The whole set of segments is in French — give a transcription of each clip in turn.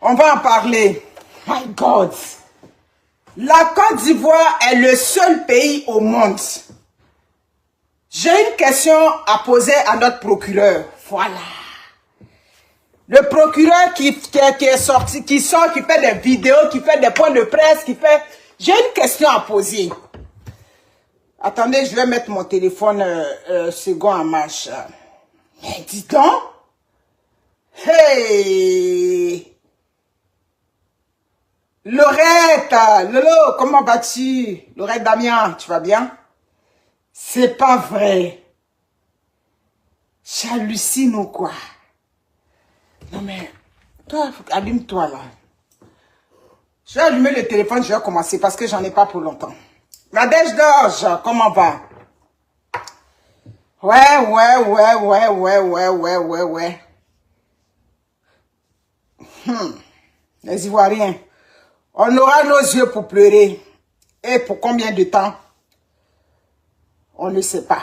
On va en parler. My God. La Côte d'Ivoire est le seul pays au monde. J'ai une question à poser à notre procureur. Voilà. Le procureur qui est sorti, qui sort, qui fait des vidéos, qui fait des points de presse, qui fait... J'ai une question à poser. Attendez, je vais mettre mon téléphone second en marche. Mais dis donc. Hey. Laurette, Lolo, comment vas-tu? Laurette Damien, tu vas bien? C'est pas vrai. J'hallucine ou quoi? Non mais, toi, allume-toi là. Je vais allumer le téléphone, je vais commencer parce que j'en ai pas pour longtemps. Nadège Dorje, comment va? Ouais. Les Ivoiriens, on aura nos yeux pour pleurer. Et pour combien de temps? On ne sait pas.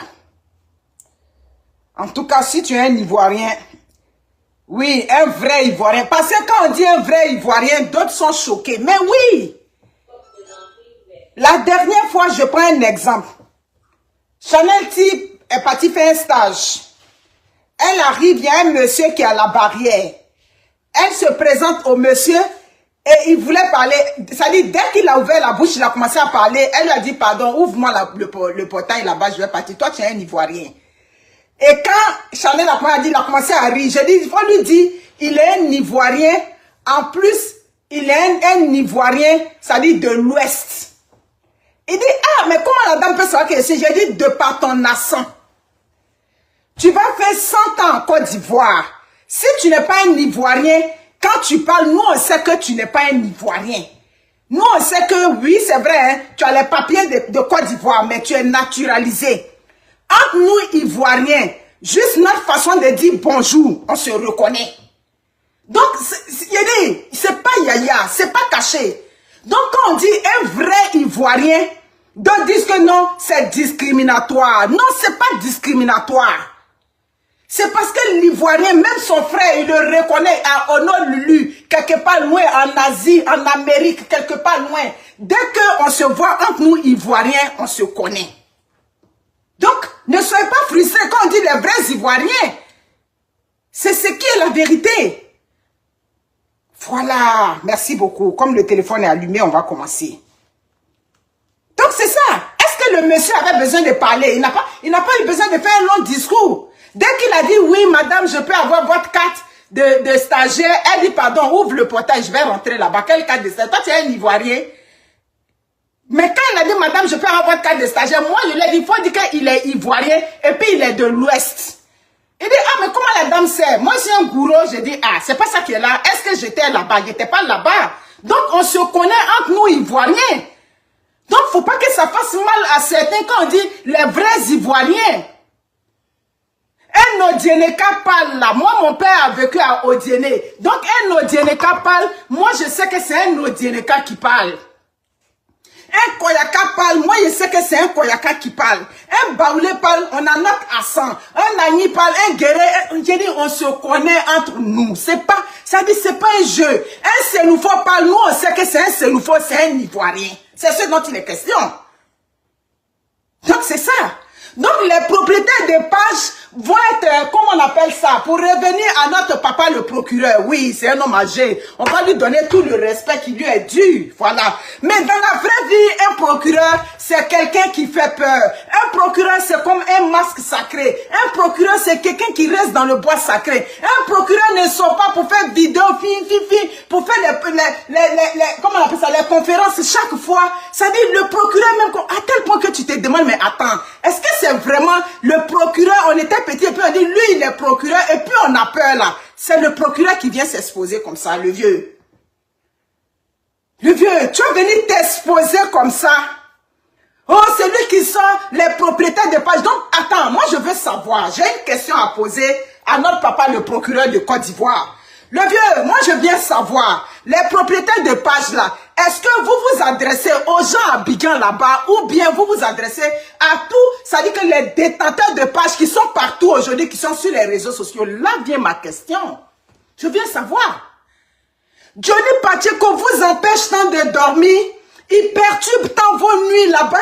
En tout cas, si tu es un Ivoirien, oui, un vrai Ivoirien. Parce que quand on dit un vrai Ivoirien, d'autres sont choqués. Mais oui! La dernière fois, je prends un exemple. Chanel Type est partie faire un stage. Elle arrive, il y a un monsieur qui est à la barrière. Elle se présente au monsieur et il voulait parler. C'est-à-dire, dès qu'il a ouvert la bouche, il a commencé à parler. Elle lui a dit, pardon, ouvre-moi le portail là-bas, je vais partir. Toi, tu es un Ivoirien. Et quand Chanel a commencé à rire, j'ai dit, il faut lui dire, il est un Ivoirien. En plus, il est un Ivoirien, c'est-à-dire de l'Ouest. Il dit, ah, mais comment la dame peut savoir que je suis? J'ai dit, de par ton accent. Tu vas faire 100 ans en Côte d'Ivoire. Si tu n'es pas un Ivoirien, quand tu parles, nous, on sait que tu n'es pas un Ivoirien. Nous, on sait que, oui, c'est vrai, hein, tu as les papiers de Côte d'Ivoire, mais tu es naturalisé. Entre nous, Ivoiriens, juste notre façon de dire bonjour, on se reconnaît. Donc, c'est pas yaya, c'est pas caché. Donc, quand on dit un vrai Ivoirien, d'autres disent que non, c'est discriminatoire. Non, c'est pas discriminatoire. C'est parce que l'Ivoirien, même son frère, il le reconnaît à Honolulu, quelque part loin, en Asie, en Amérique, quelque part loin. Dès qu'on se voit entre nous, Ivoiriens, on se connaît. Donc, ne soyez pas frustrés quand on dit les vrais Ivoiriens. C'est ce qui est la vérité. Voilà, merci beaucoup. Comme le téléphone est allumé, on va commencer. Donc, c'est ça. Est-ce que le monsieur avait besoin de parler? Il n'a pas eu besoin de faire un long discours. Dès qu'il a dit, oui, madame, je peux avoir votre carte de stagiaire, elle dit, pardon, ouvre le portail, je vais rentrer là-bas. Quelle carte de stagiaire? Toi, tu es un Ivoirien. Mais quand il a dit, madame, je peux avoir votre carte de stagiaire, moi, je lui ai dit, il faut dire qu'il est Ivoirien et puis il est de l'Ouest. Il dit, ah, mais comment la dame sait? Moi, je suis un gourou, je dis, ah, c'est pas ça qui est là. Est-ce que j'étais là-bas? Je n'étais pas là-bas. Donc, on se connaît entre nous, Ivoiriens. Donc, faut pas que ça fasse mal à certains quand on dit les vrais Ivoiriens. Un Odieneka parle là. Moi, mon père a vécu à Odiene. Donc, un Odieneka parle. Moi, je sais que c'est un Odieneka qui parle. Un Koyaka parle. Moi, je sais que c'est un Koyaka qui parle. Un Baoulé parle. On a notre accent. Un Nani parle. Un Guéré. Je dis, on se connaît entre nous. C'est pas, ça dit, c'est pas un jeu. Un Sénoufo parle. Nous, on sait que c'est un Sénoufo, c'est un Ivoirien. C'est ce dont il est question. Donc, c'est ça. Donc, les propriétaires des pages vont être, comment on appelle ça, pour revenir à notre papa le procureur. Oui, c'est un homme âgé. On va lui donner tout le respect qui lui est dû. Voilà. Mais dans la vraie vie, un procureur, c'est quelqu'un qui fait peur. Un procureur, c'est comme un masque sacré. Un procureur, c'est quelqu'un qui reste dans le bois sacré. Un procureur ne sort pas pour faire vidéo, pour faire comment on appelle ça, les conférences chaque fois. Ça dit, le procureur même, à tel point que tu te demandes, mais attends, est-ce que c'est vraiment le procureur? On était petit et puis on dit, lui, il est procureur et puis on a peur là. C'est le procureur qui vient s'exposer comme ça, le vieux. Le vieux, tu vas venir t'exposer comme ça. Oh, c'est lui qui sort les propriétaires de pages. Donc, attends, moi je veux savoir, j'ai une question à poser à notre papa, le procureur de Côte d'Ivoire. Le vieux, moi je veux bien savoir, les propriétaires de pages là, est-ce que vous vous adressez aux gens à Abidjan là-bas ou bien vous vous adressez à tout, ça dit que les détenteurs de pages qui sont partout aujourd'hui, qui sont sur les réseaux sociaux, là vient ma question. Je veux bien savoir. Johnny Pacheco vous empêche tant de dormir. Il perturbe tant vos nuits là-bas.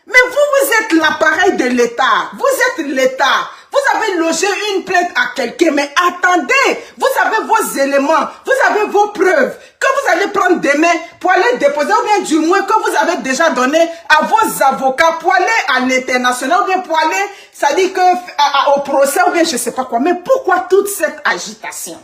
Mais vous êtes l'appareil de l'État. Vous êtes l'État. Vous avez logé une plainte à quelqu'un. Mais attendez, vous avez vos éléments. Vous avez vos preuves. Que vous allez prendre demain pour aller déposer. Ou bien du moins que vous avez déjà donné à vos avocats pour aller à l'international. Ou bien pour aller, ça dit que au procès. Ou bien je ne sais pas quoi. Mais pourquoi toute cette agitation?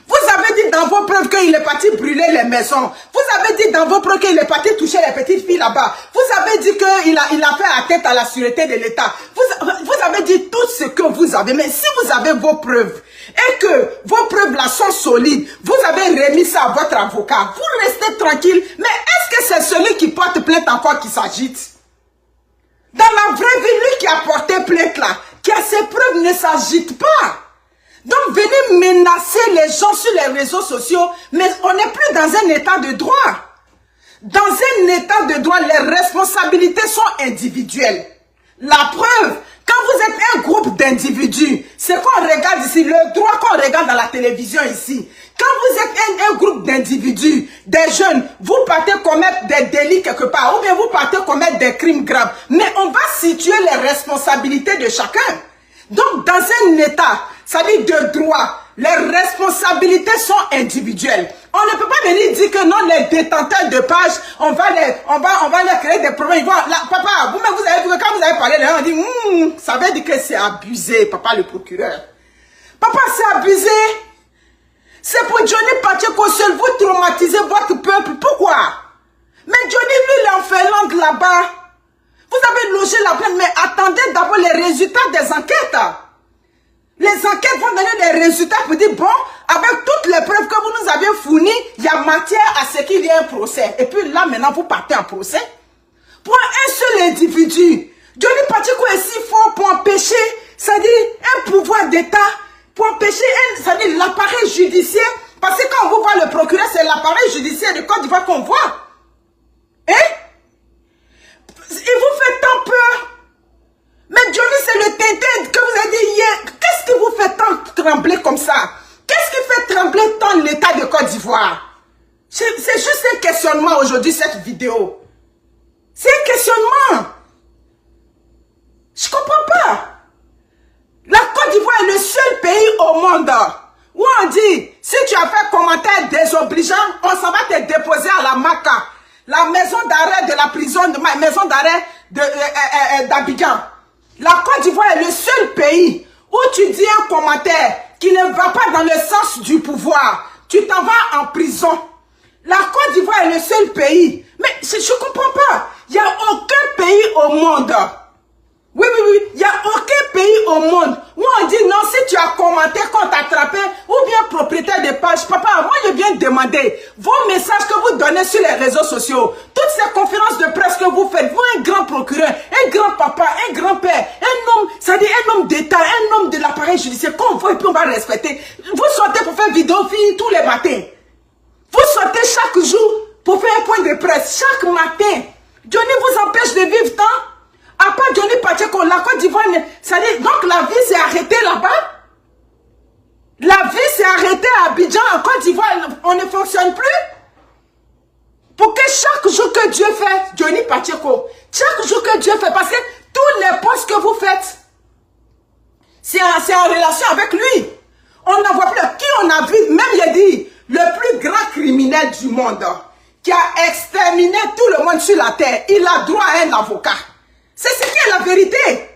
Vous avez dit dans vos preuves qu'il est parti brûler les maisons. Vous avez dit dans vos preuves qu'il est parti toucher les petites filles là-bas. Vous avez dit qu'il a fait la tête à la sûreté de l'État. Vous avez dit tout ce que vous avez. Mais si vous avez vos preuves et que vos preuves là sont solides, vous avez remis ça à votre avocat. Vous restez tranquille. Mais est-ce que c'est celui qui porte plainte encore qui s'agite? Dans la vraie vie, lui qui a porté plainte là, qui a ses preuves, ne s'agite pas. Donc, venez menacer les gens sur les réseaux sociaux, mais on n'est plus dans un état de droit. Dans un état de droit, les responsabilités sont individuelles. La preuve, quand vous êtes un groupe d'individus, c'est qu'on regarde ici, le droit qu'on regarde dans la télévision ici. Quand vous êtes un groupe d'individus, des jeunes, vous partez commettre des délits quelque part, ou bien vous partez commettre des crimes graves. Mais on va situer les responsabilités de chacun. Donc, dans un état, ça dit de droit, les responsabilités sont individuelles. On ne peut pas venir dire que non, les détenteurs de pages, on va les créer des problèmes. Papa, vous-même, vous avez vu que quand vous avez parlé, on dit, ça veut dire que c'est abusé, papa le procureur. Papa, c'est abusé. C'est pour Johnny Pacheco seul, vous traumatisez votre peuple. Pourquoi? Mais Johnny, lui, il est en Finlande là-bas. Vous avez logé la plainte, mais attendez d'abord les résultats des enquêtes. Les enquêtes vont donner des résultats pour dire, bon, avec toutes les preuves que vous nous avez fournies, il y a matière à ce qu'il y ait un procès. Et puis là, maintenant, vous partez en procès. Pour un seul individu, Johnny Pacheco est si fort pour empêcher, c'est-à-dire un pouvoir d'État, pour empêcher, c'est-à-dire l'appareil judiciaire. Parce que quand on vous voit le procureur, c'est l'appareil judiciaire de Côte d'Ivoire qu'on voit. Hein? Il vous fait tant peur. Mais Johnny, c'est le tintin que vous avez dit hier. Qu'est-ce qui vous fait tant trembler comme ça? Qu'est-ce qui fait trembler tant l'État de Côte d'Ivoire? C'est juste un questionnement aujourd'hui, cette vidéo. C'est un questionnement. Je ne comprends pas. La Côte d'Ivoire est le seul pays au monde où on dit, si tu as fait commentaire désobligeant, on s'en va te déposer à la MACA, la maison d'arrêt de la prison, maison d'arrêt d'Abidjan. La Côte d'Ivoire est le seul pays où tu dis un commentaire qui ne va pas dans le sens du pouvoir. Tu t'en vas en prison. La Côte d'Ivoire est le seul pays. Mais je ne comprends pas. Il n'y a aucun pays au monde. Oui, il n'y a aucun pays au monde où on dit non, si tu as commenté qu'on t'a attrapé, ou bien propriétaire de page. Papa, moi je viens demander vos messages que vous donnez sur les réseaux sociaux, toutes ces conférences de presse que vous faites, vous un grand procureur, un grand papa, un grand-père, un homme, ça dit un homme d'État, un homme de l'appareil judiciaire, qu'on voit et puis on va respecter. Vous sortez pour faire vidéo fille tous les matins. Vous sortez chaque jour pour faire un point de presse, chaque matin. Johnny vous empêche de vivre tant. À part Johnny Pacheco, la Côte d'Ivoire, ça dit, donc la vie s'est arrêtée là-bas. La vie s'est arrêtée à Abidjan, en Côte d'Ivoire, on ne fonctionne plus. Pour que chaque jour que Dieu fait, Johnny Pacheco, chaque jour que Dieu fait, parce que tous les postes que vous faites, c'est en relation avec lui. On n'en voit plus. Qui on a vu, même il a dit, le plus grand criminel du monde, qui a exterminé tout le monde sur la terre, il a droit à un avocat. C'est ce qui est la vérité.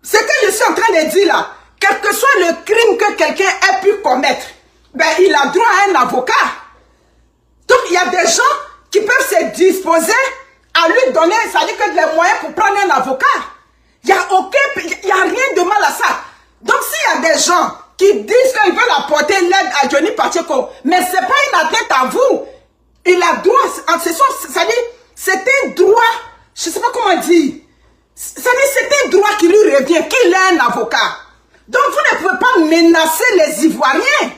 Ce que je suis en train de dire là, quel que soit le crime que quelqu'un ait pu commettre, ben il a droit à un avocat. Donc il y a des gens qui peuvent se disposer à lui donner, ça dit que les moyens pour prendre un avocat. Il n'y a rien de mal à ça. Donc s'il y a des gens qui disent qu'ils veulent apporter l'aide à Johnny Pacheco, mais ce n'est pas une atteinte à vous. Il a droit, ça dit, c'est un droit. Je ne sais pas comment dire. C'est un droit qui lui revient, qu'il ait un avocat. Donc vous ne pouvez pas menacer les Ivoiriens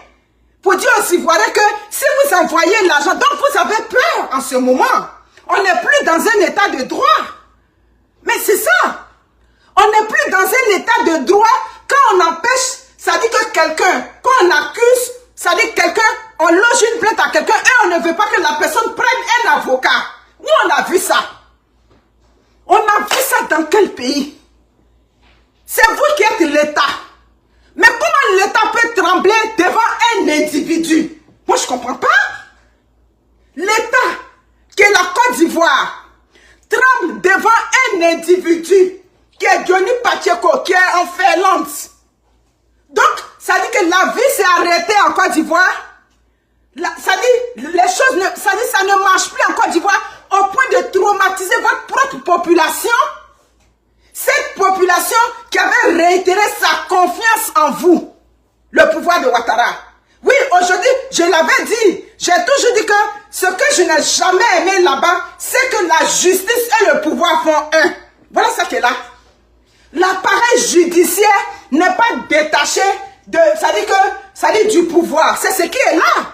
pour dire aux Ivoiriens que si vous envoyez l'argent, donc vous avez peur en ce moment. On n'est plus dans un état de droit. Mais c'est ça. On n'est plus dans un état de droit quand on empêche, ça dit que quelqu'un, quand on a plainte à quelqu'un et on ne veut pas que la personne prenne un avocat. Où on a vu ça? On a vu ça dans quel pays? C'est vous qui êtes l'État. Mais comment l'État peut trembler devant un individu? Moi, je ne comprends pas. L'État, qui est la Côte d'Ivoire, tremble devant un individu qui est Johnny Pacheco, qui est en Finlande. Donc, ça dit que la vie s'est arrêtée en Côte d'Ivoire. Ça dit, les choses, ça ne marche plus en Côte d'Ivoire au point de traumatiser votre propre population. Cette population qui avait réitéré sa confiance en vous, le pouvoir de Ouattara. Oui, aujourd'hui, je l'avais dit, j'ai toujours dit que ce que je n'ai jamais aimé là-bas, c'est que la justice et le pouvoir font un. Voilà ça qui est là. L'appareil judiciaire n'est pas détaché de, ça dit du pouvoir. C'est ce qui est là.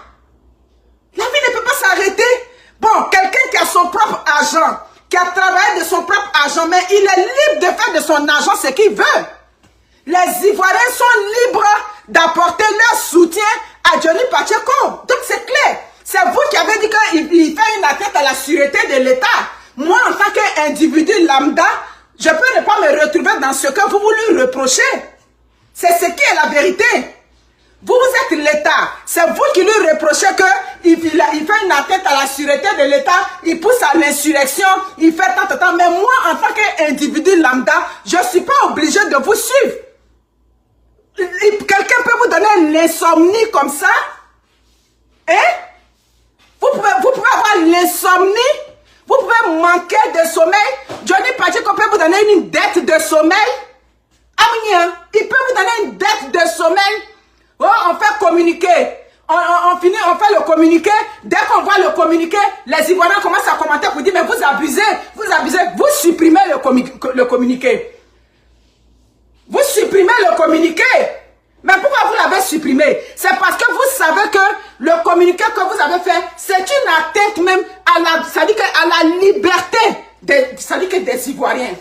La vie ne peut pas s'arrêter. Bon, quelqu'un qui a son propre argent, qui a travaillé de son propre argent, mais il est libre de faire de son argent ce qu'il veut. Les Ivoiriens sont libres d'apporter leur soutien à Johnny Pacheco. Donc c'est clair. C'est vous qui avez dit qu'il fait une atteinte à la sûreté de l'État. Moi, en tant qu'individu lambda, je peux ne pas me retrouver dans ce que vous lui reprochez. C'est ce qui est la vérité. Vous êtes l'État. C'est vous qui lui reprochez qu'il fait une atteinte à la sûreté de l'État, il pousse à l'insurrection, il fait tant. Mais moi, en tant qu'individu lambda, je ne suis pas obligé de vous suivre. Quelqu'un peut vous donner l'insomnie comme ça? Hein? Vous pouvez avoir l'insomnie? Vous pouvez manquer de sommeil? Johnny Pacheco peut vous donner une dette de sommeil? Il peut vous donner une dette de sommeil? Oh, on fait communiquer. On fait le communiqué. Dès qu'on voit le communiqué, les Ivoiriens commencent à commenter pour dire mais vous abusez, vous supprimez le communiqué. Vous supprimez le communiqué. Mais pourquoi vous l'avez supprimé? C'est parce que vous savez que le communiqué que vous avez fait, c'est une atteinte même à la liberté des Ivoiriens.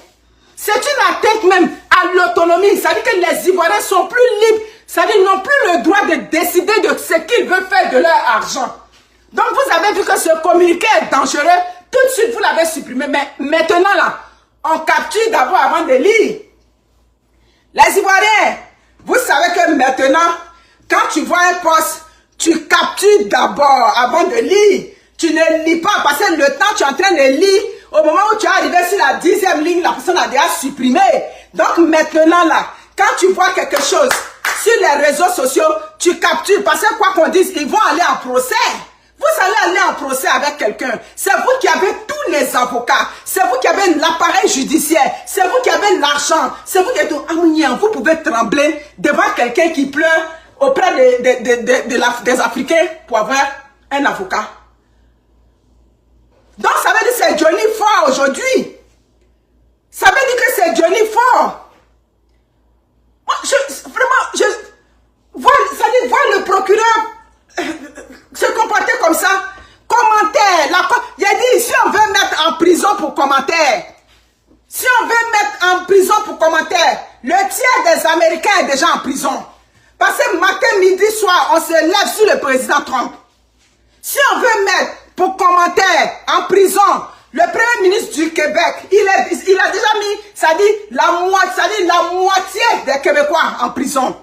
C'est une atteinte même à l'autonomie. Ça dit que les Ivoiriens sont plus libres. Ça dit qu'ils n'ont plus le droit de décider de ce qu'ils veulent faire de leur argent. Donc vous avez vu que ce communiqué est dangereux. Tout de suite, vous l'avez supprimé. Mais maintenant, là, on capture d'abord avant de lire. Les Ivoiriens, vous savez que maintenant, quand tu vois un poste, tu captures d'abord avant de lire. Tu ne lis pas parce que le temps tu es en train de lire, au moment où tu es arrivé sur la 10e ligne, la personne a déjà supprimé. Donc maintenant là, quand tu vois quelque chose sur les réseaux sociaux, tu captures parce que quoi qu'on dise, ils vont aller en procès. Vous allez aller en procès avec quelqu'un. C'est vous qui avez tous les avocats. C'est vous qui avez l'appareil judiciaire. C'est vous qui avez l'argent. C'est vous qui êtes... Vous pouvez trembler devant quelqu'un qui pleure auprès des Africains pour avoir un avocat. Donc ça veut dire que c'est Johnny Fort aujourd'hui. Ça veut dire que c'est Johnny Fort. Moi, voir le procureur se comporter comme ça. Commentaire. Il a dit, si on veut mettre en prison pour commentaire, si on veut mettre en prison pour commentaire, le tiers des Américains est déjà en prison. Parce que matin, midi, soir, on se lève sur le président Trump. Si on veut mettre pour commentaire en prison le premier ministre du Québec, il a déjà mis, ça dit la moitié des Québécois en prison.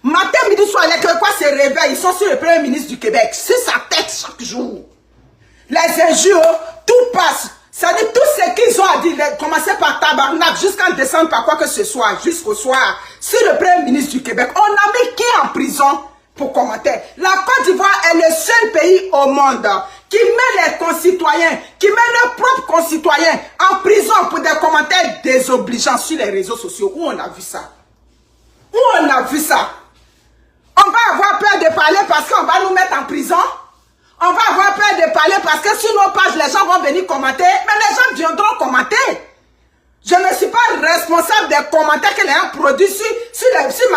Matin, midi, soir, les Québécois se réveillent, ils sont sur le premier ministre du Québec, sur sa tête chaque jour. Les injures, tout passe. Ça dit tout ce qu'ils ont à dire, commencer par tabarnak, jusqu'à descendre par quoi que ce soit, jusqu'au soir, sur le premier ministre du Québec. On a mis qui en prison pour commenter? La Côte d'Ivoire est le seul pays au monde qui met les concitoyens, qui met leurs propres concitoyens en prison pour des commentaires désobligeants sur les réseaux sociaux. Où on a vu ça? Où on a vu ça? On va avoir peur de parler parce qu'on va nous mettre en prison. On va avoir peur de parler parce que sur nos pages, les gens vont venir commenter. Mais les gens viendront commenter. Je ne suis pas responsable des commentaires que les gens produisent sur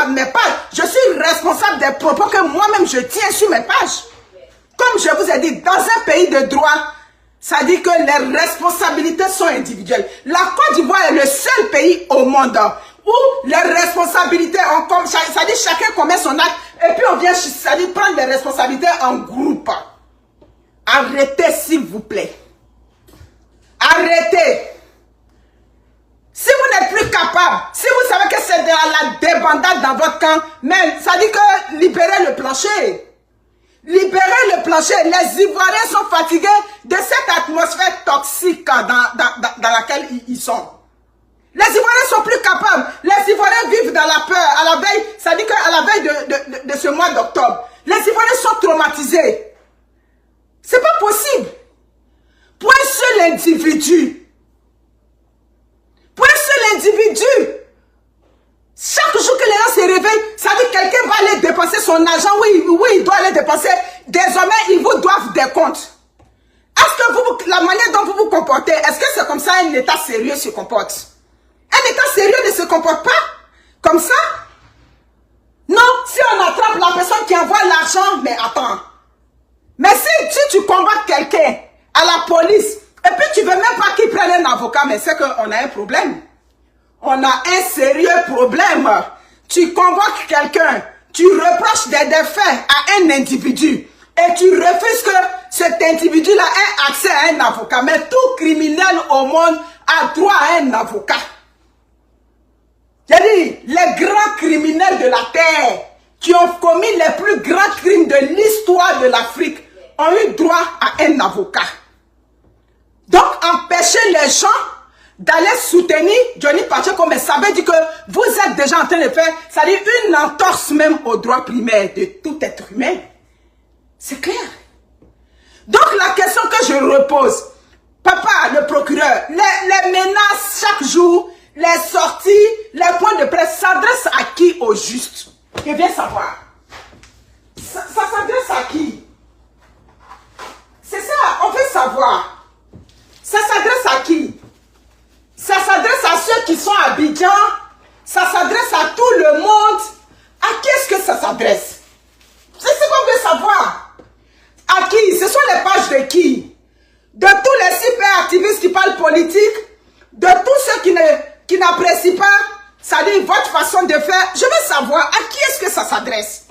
mes pages. Je suis responsable des propos que moi-même je tiens sur mes pages. Comme je vous ai dit, dans un pays de droit, ça dit que les responsabilités sont individuelles. La Côte d'Ivoire est le seul pays au monde où les responsabilités, ça dit chacun commet son acte et puis on vient, ça dit prendre les responsabilités en groupe. Arrêtez, s'il vous plaît. Arrêtez. Si vous n'êtes plus capable, si vous savez que c'est de la débandade dans votre camp, mais ça dit que libérez le plancher. Libérez le plancher. Les Ivoiriens sont fatigués de cette atmosphère toxique dans laquelle ils sont. Les Ivoiriens sont plus capables. Les Ivoiriens vivent dans la peur. À la veille, ça dit qu'à la veille de ce mois d'octobre, les Ivoiriens sont traumatisés. C'est pas possible. Pour un seul individu, chaque jour que les gens se réveillent, ça veut dire que quelqu'un va aller dépenser son argent. Oui, il doit aller dépenser. Désormais, ils vous doivent des comptes. Est-ce que la manière dont vous vous comportez, est-ce que c'est comme ça un État sérieux se comporte? Un État sérieux ne se comporte pas comme ça? Non, si on attrape la personne qui envoie l'argent, mais attends. Mais si tu combats quelqu'un à la police, et puis tu veux même pas qu'il prenne un avocat, mais c'est qu'on a un problème. On a un sérieux problème. Tu convoques quelqu'un, tu reproches des faits à un individu et tu refuses que cet individu-là ait accès à un avocat. Mais tout criminel au monde a droit à un avocat. J'ai dit, les grands criminels de la terre qui ont commis les plus grands crimes de l'histoire de l'Afrique ont eu droit à un avocat. Donc, empêcher les gens d'aller soutenir Johnny Pacheco, mais ça veut dire que vous êtes déjà en train de faire, ça dit une entorse même aux droits primaires de tout être humain. C'est clair. Donc, la question que je repose, papa, le procureur, les menaces chaque jour, les sorties, les points de presse s'adressent à qui au juste? Je viens savoir. Ça s'adresse à qui? C'est ça, on veut savoir. Ça s'adresse à qui? Ça s'adresse à ceux qui sont à Abidjan. Ça s'adresse à tout le monde. À qui est-ce que ça s'adresse? C'est ce qu'on veut savoir. À qui? Ce sont les pages de qui? De tous les super activistes qui parlent politique, de tous ceux qui n'apprécient pas, ça dit votre façon de faire. Je veux savoir à qui est-ce que ça s'adresse.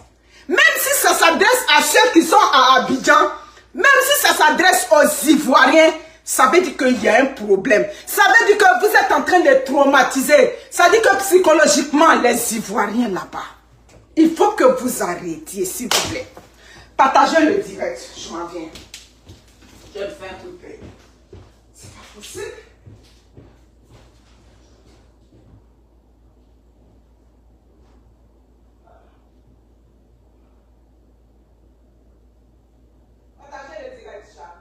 Même si ça s'adresse à ceux qui sont à Abidjan, même si ça s'adresse aux Ivoiriens, ça veut dire qu'il y a un problème. Ça veut dire que vous êtes en train de traumatiser. Ça veut dire que psychologiquement, les Ivoiriens là-bas, il faut que vous arrêtiez, s'il vous plaît. Partagez le direct. Je m'en viens. Je vais le faire tout de suite. C'est pas possible. Partagez le direct, Charles.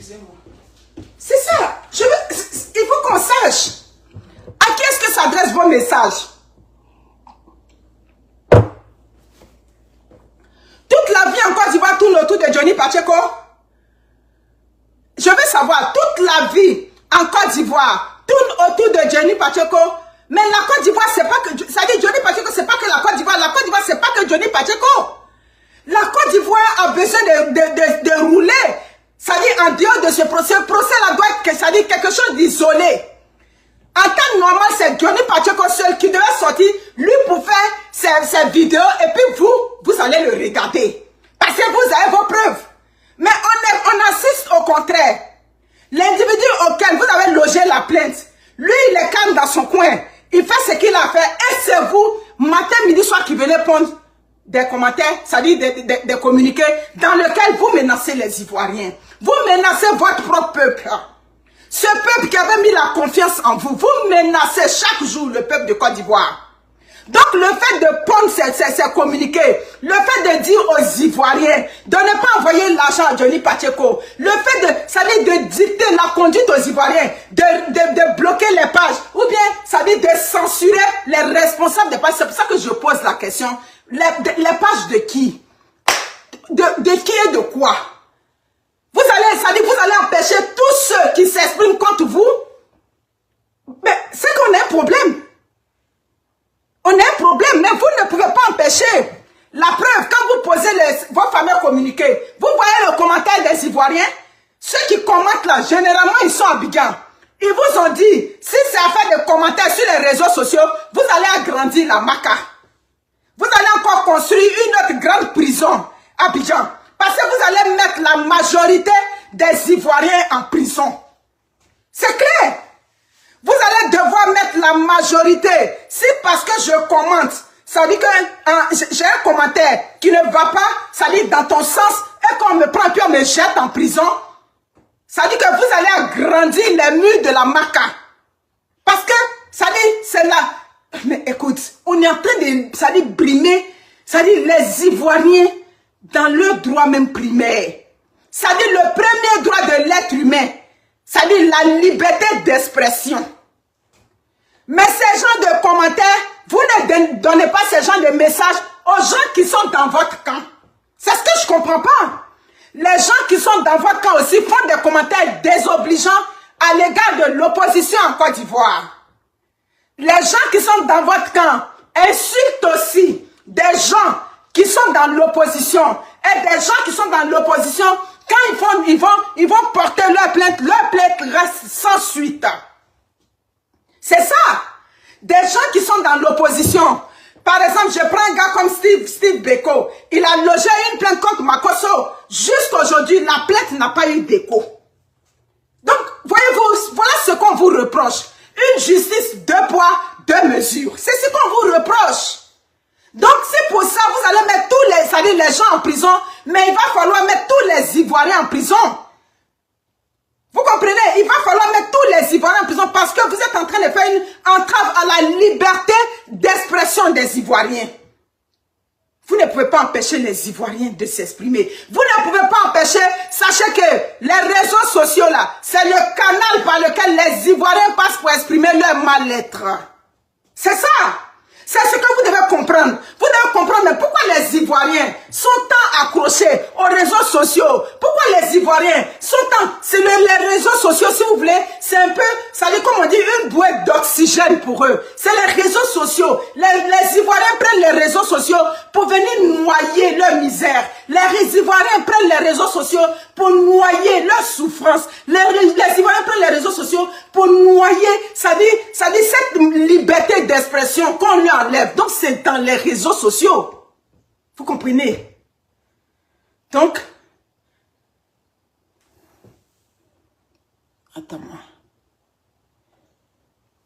Excusez-moi. C'est ça. Il faut qu'on sache. À qui est-ce que s'adressent vos messages? Toute la vie en Côte d'Ivoire tourne autour de Johnny Pacheco. Je veux savoir, toute la vie en Côte d'Ivoire tourne autour de Johnny Pacheco. Mais la Côte d'Ivoire, c'est pas que... Ça dit Johnny Pacheco, c'est pas que la Côte d'Ivoire. La Côte d'Ivoire, c'est pas que Johnny Pacheco. La Côte d'Ivoire a besoin de rouler. Ça dit en dehors de ce procès-là doit être, ça dit quelque chose d'isolé. En temps normal, c'est Johnny Pacheco seul qui devait sortir, lui pour faire ses vidéos, et puis vous allez le regarder. Parce que vous avez vos preuves. Mais on assiste au contraire. L'individu auquel vous avez logé la plainte, lui, il est calme dans son coin. Il fait ce qu'il a fait. Et c'est vous, matin, midi, soir, qui venez prendre des commentaires, c'est-à-dire des communiqués, dans lesquels vous menacez les Ivoiriens. Vous menacez votre propre peuple. Ce peuple qui avait mis la confiance en vous, vous menacez chaque jour le peuple de Côte d'Ivoire. Donc le fait de prendre ces communiqués, le fait de dire aux Ivoiriens de ne pas envoyer l'argent à Johnny Pacheco, le fait de dicter la conduite aux Ivoiriens, de bloquer les pages, ou bien ça veut dire de censurer les responsables des pages. C'est pour ça que je pose la question. Les pages de qui? De qui et de quoi? Vous allez empêcher tous ceux qui s'expriment contre vous. Mais c'est qu'on a un problème. On a un problème, mais vous ne pouvez pas empêcher. La preuve, quand vous posez vos fameux communiqués, vous voyez le commentaire des Ivoiriens. Ceux qui commentent là, généralement, ils sont à Abidjan. Ils vous ont dit, si c'est à faire des commentaires sur les réseaux sociaux, vous allez agrandir la Maca. Vous allez encore construire une autre grande prison à Abidjan. Parce que vous allez mettre la majorité des Ivoiriens en prison. C'est clair. Vous allez devoir mettre la majorité. Si parce que je commente, ça dit que j'ai un commentaire qui ne va pas, ça dit dans ton sens, et qu'on me prend puis on me jette en prison, ça dit que vous allez agrandir les murs de la Maca. Parce que, ça dit, c'est là. Mais écoute, on est en train de, ça dit, brimer, ça dit, les Ivoiriens dans leur droit même primaire. Ça dit, le premier droit de l'être humain, ça dit, la liberté d'expression. Mais ces gens de commentaires, vous ne donnez pas ces gens de messages aux gens qui sont dans votre camp. C'est ce que je ne comprends pas. Les gens qui sont dans votre camp aussi font des commentaires désobligeants à l'égard de l'opposition en Côte d'Ivoire. Les gens qui sont dans votre camp insultent aussi des gens qui sont dans l'opposition. Et des gens qui sont dans l'opposition, quand ils vont porter leur plainte reste sans suite. C'est ça. Des gens qui sont dans l'opposition. Par exemple, je prends un gars comme Steve Beko. Il a logé une plainte contre Makosso. Jusqu'aujourd'hui, la plainte n'a pas eu d'écho. Donc, voyez-vous, voilà ce qu'on vous reproche. Une justice deux poids, deux mesures. C'est ce qu'on vous reproche. Donc, c'est pour ça que vous allez mettre tous les gens en prison, mais il va falloir mettre tous les Ivoiriens en prison. Vous comprenez? Il va falloir mettre tous les Ivoiriens en prison parce que vous êtes en train de faire une entrave à la liberté d'expression des Ivoiriens. Vous ne pouvez pas empêcher les Ivoiriens de s'exprimer. Vous ne pouvez pas empêcher, sachez que les réseaux sociaux là, c'est le canal par lequel les Ivoiriens passent pour exprimer leur mal-être. C'est ça. C'est ce que vous devez comprendre. Vous devez comprendre mais pourquoi les Ivoiriens sont tant accrochés aux réseaux sociaux. Pourquoi les Ivoiriens sont tant... C'est les réseaux sociaux, si vous voulez, c'est un peu, ça dit comme on dit, une bouée d'oxygène pour eux. C'est les réseaux sociaux. Les Ivoiriens prennent les réseaux sociaux pour venir noyer leur misère. Les Ivoiriens prennent les réseaux sociaux pour noyer leur souffrance. Les Ivoiriens prennent les réseaux sociaux pour noyer, ça dit cette liberté d'expression qu'on lui enlève. Donc c'est dans les réseaux sociaux. Vous comprenez? Donc, attends-moi.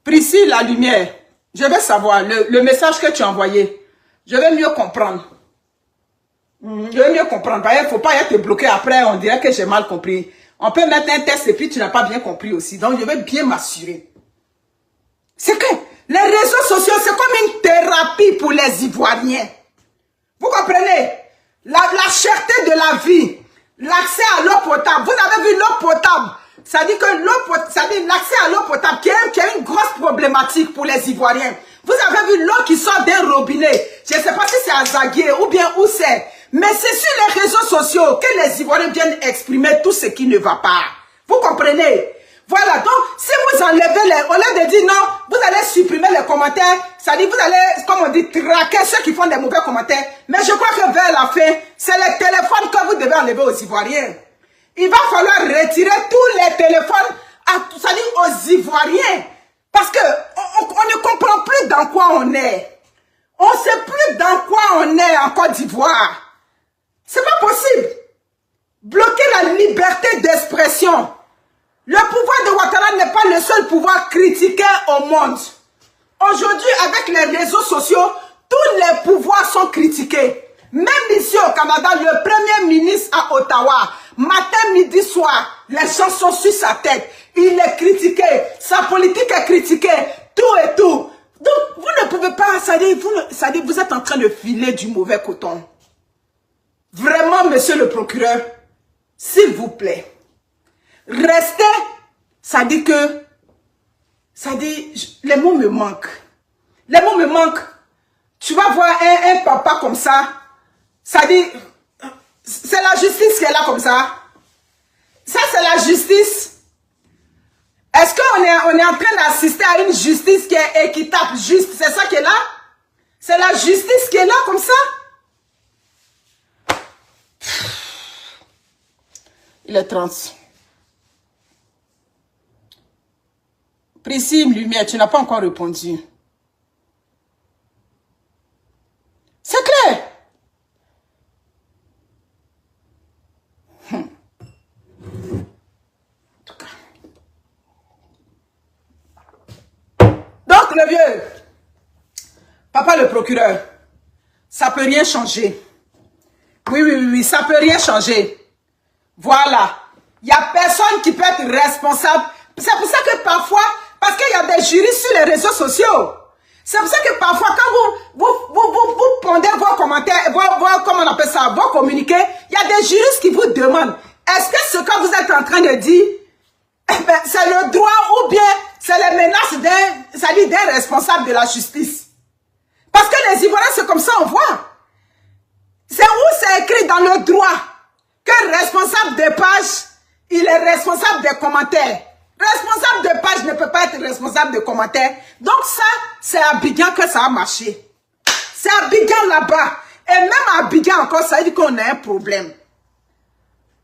Priscille, la lumière. Je veux savoir le message que tu as envoyé. Je veux mieux comprendre. Je veux mieux comprendre. Il ne faut pas être bloqué après. On dirait que j'ai mal compris. On peut mettre un test et puis tu n'as pas bien compris aussi. Donc, je veux bien m'assurer. C'est que les réseaux sociaux, c'est comme une thérapie pour les Ivoiriens. Vous comprenez? La cherté de la vie, l'accès à l'eau potable. Vous avez vu l'eau potable. Ça dit que l'accès à l'eau potable qui est une grosse problématique pour les Ivoiriens. Vous avez vu l'eau qui sort d'un robinet. Je ne sais pas si c'est à Zaguier ou bien où c'est. Mais c'est sur les réseaux sociaux que les Ivoiriens viennent exprimer tout ce qui ne va pas. Vous comprenez? Voilà, donc si vous enlevez au lieu de dire non, vous allez supprimer les commentaires, ça dit vous allez, comme on dit, traquer ceux qui font des mauvais commentaires. Mais je crois que vers la fin, c'est les téléphones que vous devez enlever aux Ivoiriens. Il va falloir retirer tous les téléphones, ça dit aux Ivoiriens. Parce que on ne comprend plus dans quoi on est. On ne sait plus dans quoi on est en Côte d'Ivoire. C'est pas possible. Bloquer la liberté d'expression. Le pouvoir de Ouattara n'est pas le seul pouvoir critiqué au monde. Aujourd'hui, avec les réseaux sociaux, tous les pouvoirs sont critiqués. Même ici au Canada, le premier ministre à Ottawa, matin, midi, soir, les gens sont sur sa tête. Il est critiqué, sa politique est critiquée, tout et tout. Donc, vous ne pouvez pas, ça dit, vous êtes en train de filer du mauvais coton. Vraiment, monsieur le procureur, s'il vous plaît. Restez, ça dit que, ça dit, les mots me manquent. Les mots me manquent. Tu vas voir un papa comme ça dit, c'est la justice qui est là comme ça. Ça, c'est la justice. Est-ce qu'on est en train d'assister à une justice qui est équitable, juste? C'est ça qui est là? C'est la justice qui est là comme ça? Il est 30. Priscille Lumière, tu n'as pas encore répondu. C'est clair. En tout cas. Donc, le vieux, papa le procureur, ça peut rien changer. Oui, ça peut rien changer. Voilà. Il n'y a personne qui peut être responsable. C'est pour ça que parfois, parce qu'il y a des juristes sur les réseaux sociaux. C'est pour ça que parfois, quand vous pondez vos commentaires, comment on appelle ça, vos communiqués, il y a des juristes qui vous demandent, est-ce que ce que vous êtes en train de dire, c'est le droit ou bien c'est les menaces d'un responsable de la justice? Parce que les Ivoiriens, c'est comme ça, on voit. C'est où c'est écrit dans le droit que responsable de page, il est responsable des commentaires. Responsable de page ne peut pas être responsable de commentaires. Donc ça, c'est à Abidjan que ça a marché. C'est à Abidjan là-bas. Et même à Abidjan encore, ça veut dire qu'on a un problème.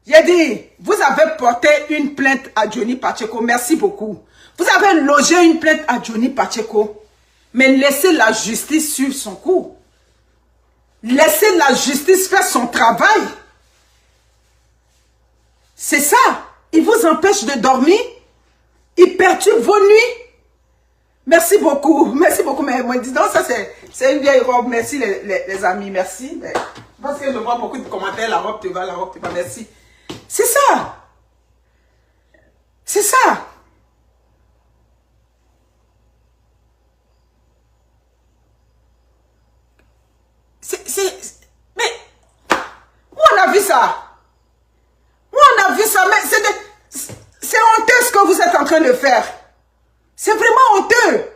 J'ai dit, vous avez porté une plainte à Johnny Pacheco. Merci beaucoup. Vous avez logé une plainte à Johnny Pacheco. Mais laissez la justice suivre son cours. Laissez la justice faire son travail. C'est ça. Il vous empêche de dormir. Il perturbe vos nuits. Merci beaucoup. Merci beaucoup. Mais moi, dis donc, ça c'est une vieille robe. Merci les amis. Merci. Parce que je vois beaucoup de commentaires. La robe te va, la robe te va. Merci. C'est ça. C'est ça. Mais où on a vu ça? Où on a vu ça? Mais c'est honteux ce que vous êtes en train de faire. C'est vraiment honteux.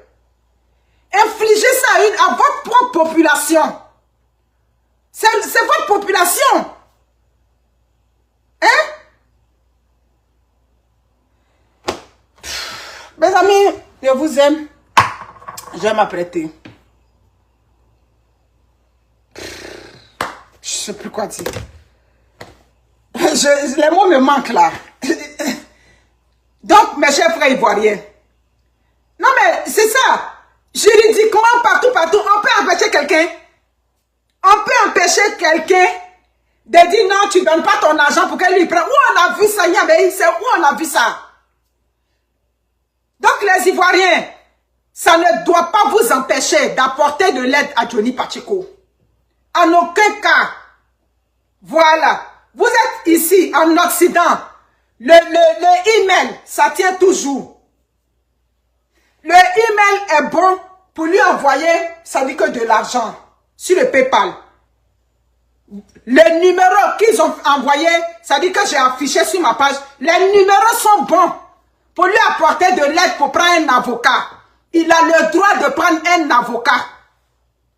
Infligez ça à votre propre population. C'est votre population. Hein? Mes amis, je vous aime. Je vais m'apprêter. Je ne sais plus quoi dire. Les mots me manquent là. Donc, mes chers frères ivoiriens. Non mais, c'est ça. Juridiquement, partout, on peut empêcher quelqu'un. On peut empêcher quelqu'un de dire non, tu ne donnes pas ton argent pour qu'elle lui prenne. Où on a vu ça, c'est où on a vu ça? Donc, les Ivoiriens, ça ne doit pas vous empêcher d'apporter de l'aide à Johnny Pacheco. En aucun cas. Voilà. Vous êtes ici, en Occident. Le email, ça tient toujours. Le email est bon pour lui envoyer, ça dit que de l'argent sur le PayPal. Les numéros qu'ils ont envoyés, ça dit que j'ai affiché sur ma page. Les numéros sont bons pour lui apporter de l'aide pour prendre un avocat. Il a le droit de prendre un avocat.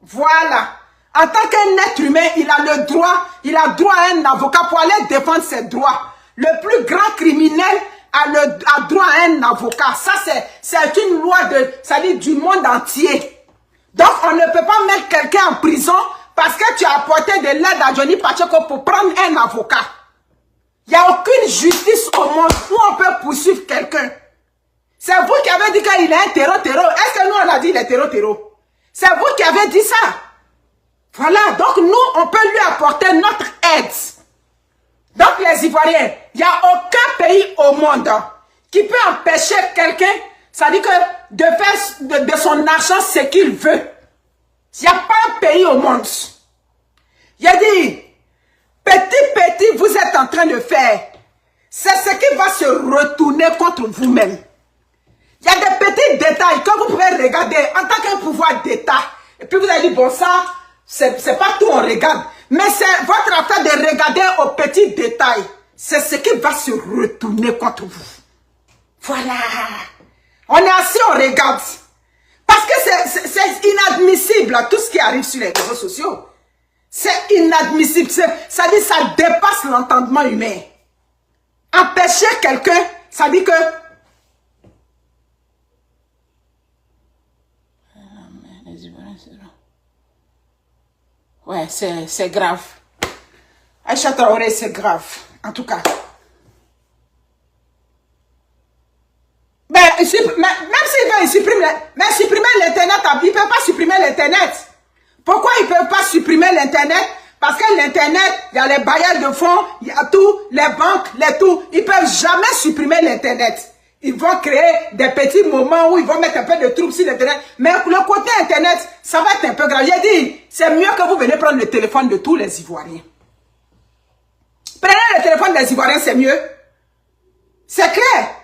Voilà. En tant qu'un être humain, il a le droit, il a droit à un avocat pour aller défendre ses droits. Le plus grand criminel a droit à un avocat. Ça, c'est une loi ça dit du monde entier. Donc, on ne peut pas mettre quelqu'un en prison parce que tu as apporté de l'aide à Johnny Pacheco pour prendre un avocat. Il n'y a aucune justice au monde où on peut poursuivre quelqu'un. C'est vous qui avez dit qu'il est un terreau. Est-ce que nous, on a dit qu'il est terreau? C'est vous qui avez dit ça. Voilà, donc nous, on peut lui apporter notre aide. Donc les Ivoiriens, il n'y a aucun pays au monde qui peut empêcher quelqu'un, ça dit que de faire de son argent ce qu'il veut. Il n'y a pas un pays au monde. Il a dit, petit, vous êtes en train de faire. C'est ce qui va se retourner contre vous-même. Il y a des petits détails que vous pouvez regarder en tant qu'un pouvoir d'État. Et puis vous allez dire, bon ça, c'est pas tout on regarde. Mais c'est votre affaire de regarder aux petits détails. C'est ce qui va se retourner contre vous. Voilà. On est assis, on regarde. Parce que c'est inadmissible tout ce qui arrive sur les réseaux sociaux. C'est inadmissible. Ça dit ça dépasse l'entendement humain. Empêcher quelqu'un, ça dit que... Ouais, c'est grave. Aïcha Traoré, c'est grave. En tout cas. Même si ils suppriment, mais supprimer l'Internet, ils ne peuvent pas supprimer l'Internet. Pourquoi ils ne peuvent pas supprimer l'Internet? Parce que l'Internet, il y a les bailleurs de fonds, il y a tout, les banques, les tout. Ils ne peuvent jamais supprimer l'Internet. Ils vont créer des petits moments où ils vont mettre un peu de troubles sur l'Internet. Mais le côté Internet, ça va être un peu grave. J'ai dit, c'est mieux que vous venez prendre le téléphone de tous les Ivoiriens. Prenez le téléphone des Ivoiriens, c'est mieux. C'est clair.